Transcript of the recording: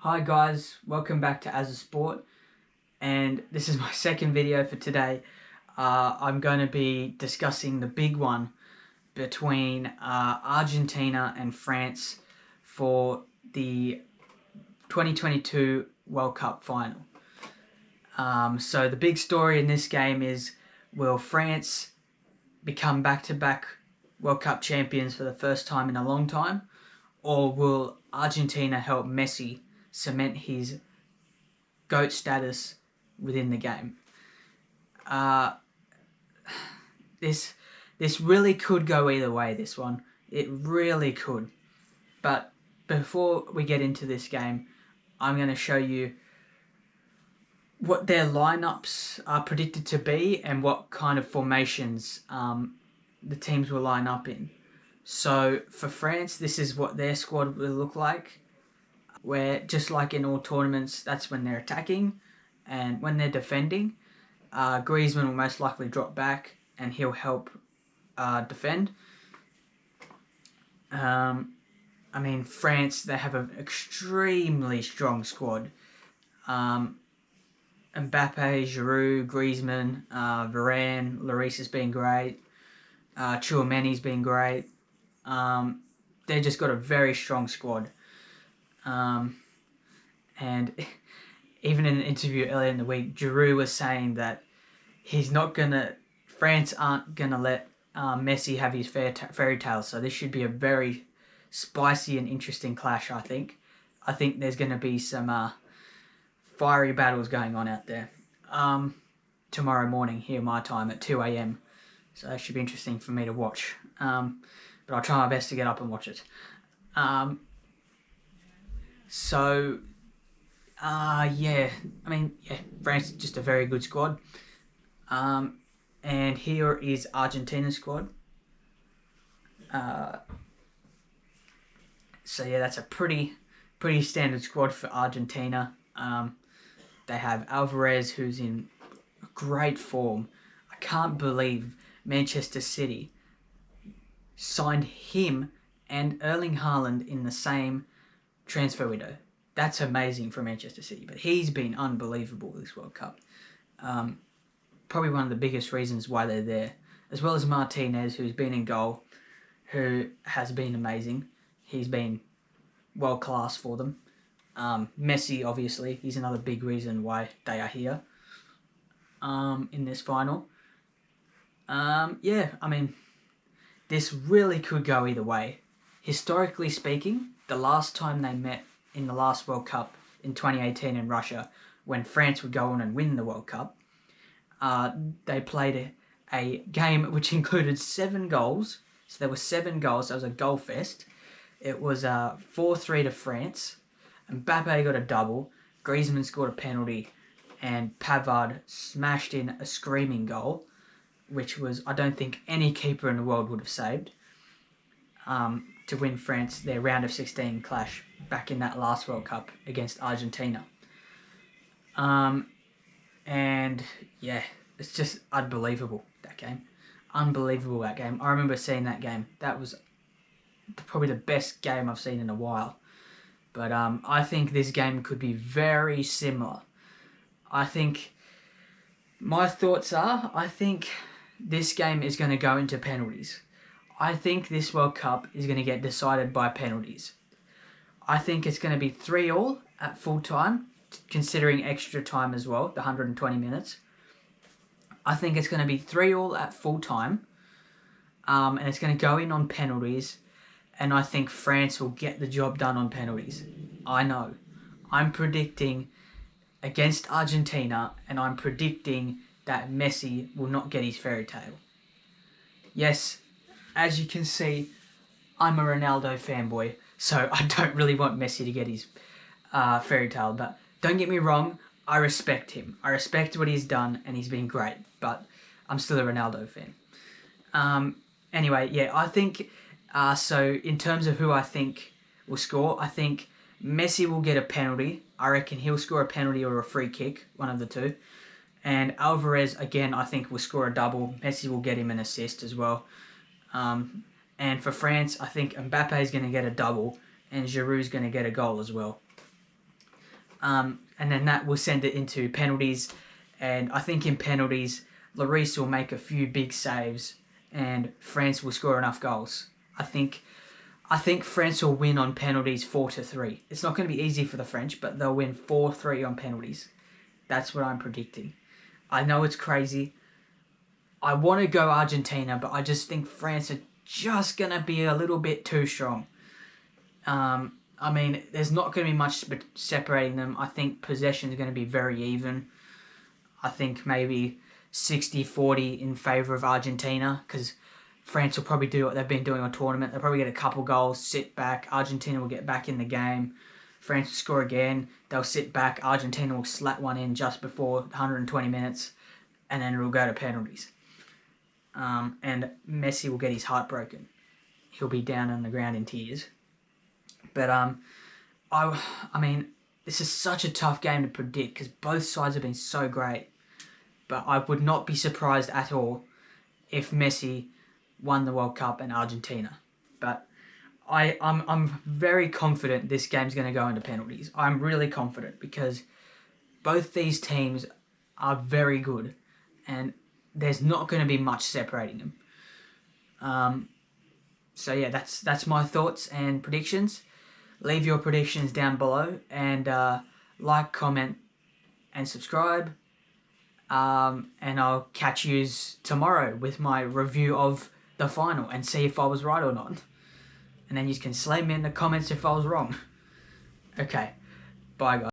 Hi guys, welcome back to As a Sport, and this is my second video for today. I'm going to be discussing the big one between Argentina and France for the 2022 World Cup final. So the big story in this game is, will France become back-to-back World Cup champions for the first time in a long time, or will Argentina help Messi cement his GOAT status within the game? This really could go either way, this one. It really could. But before we get into this game, I'm going to show you what their lineups are predicted to be and what kind of formations the teams will line up in. So for France, this is what their squad will look like, where just like in all tournaments, that's when they're attacking, and when they're defending, Griezmann will most likely drop back and he'll help defend. I mean, France, they have an extremely strong squad. Mbappe, Giroud, Griezmann, Varane, Lloris has been great. Tchouameni's been great. They've just got a very strong squad. And even in an interview earlier in the week, Giroud was saying that France aren't gonna let Messi have his fairy tale. So this should be a very spicy and interesting clash. I think there's gonna be some fiery battles going on out there tomorrow morning here my time at 2 a.m. So that should be interesting for me to watch. But I'll try my best to get up and watch it. France is just a very good squad. And here is Argentina's squad. That's a pretty standard squad for Argentina. They have Alvarez, who's in great form. I can't believe Manchester City signed him and Erling Haaland in the same transfer window. That's amazing for Manchester City, but he's been unbelievable this World Cup. Probably one of the biggest reasons why they're there, as well as Martinez, who's been in goal, who has been amazing. He's been world class for them. Messi, obviously, he's another big reason why they are here in this final. This really could go either way. Historically speaking, the last time they met in the last World Cup in 2018 in Russia, when France would go on and win the World Cup, they played a game which included 7 goals. So there were 7 goals. That was a goal fest. It was 4-3 to France. Mbappe got a double. Griezmann scored a penalty. And Pavard smashed in a screaming goal, which was, I don't think any keeper in the world would have saved, to win France their round of 16 clash back in that last World Cup against Argentina. It's just unbelievable, that game. Unbelievable, that game. I remember seeing that game. That was probably the best game I've seen in a while. But I think this game could be very similar. I think this game is going to go into penalties. I think this World Cup is going to get decided by penalties. I think it's going to be 3-3 at full time, considering extra time as well, the 120 minutes. I think it's going to be 3-3 at full time, and it's going to go in on penalties, and I think France will get the job done on penalties. I know. I'm predicting against Argentina, and I'm predicting that Messi will not get his fairy tale. Yes, as you can see, I'm a Ronaldo fanboy, so I don't really want Messi to get his fairy tale, but don't get me wrong, I respect him. I respect what he's done, and he's been great, but I'm still a Ronaldo fan. I think, so in terms of who I think will score, I think Messi will get a penalty. I reckon he'll score a penalty or a free kick, one of the two. And Alvarez, again, I think will score a double. Messi will get him an assist as well. And for France, I think Mbappe is going to get a double and Giroud's going to get a goal as well. and then that will send it into penalties. And I think in penalties, Lloris will make a few big saves, and France will score enough goals. I think France will win on penalties 4-3. It's not going to be easy for the French, but they'll win 4-3 on penalties. That's what I'm predicting. I know it's crazy. I want to go Argentina, but I just think France are just going to be a little bit too strong. I mean, there's not going to be much separating them. I think possession is going to be very even. I think maybe 60-40 in favour of Argentina, because France will probably do what they've been doing on tournament. They'll probably get a couple goals, sit back. Argentina will get back in the game. France will score again. They'll sit back. Argentina will slap one in just before 120 minutes, and then it will go to penalties. And Messi will get his heart broken. He'll be down on the ground in tears. But I mean, this is such a tough game to predict because both sides have been so great. But I would not be surprised at all if Messi won the World Cup and Argentina. But I'm very confident this game's going to go into penalties. I'm really confident because both these teams are very good, and there's not going to be much separating them. So yeah, that's my thoughts and predictions. Leave your predictions down below, and like, comment, and subscribe. And I'll catch you tomorrow with my review of the final and see if I was right or not. And then you can slay me in the comments if I was wrong. Okay, bye guys.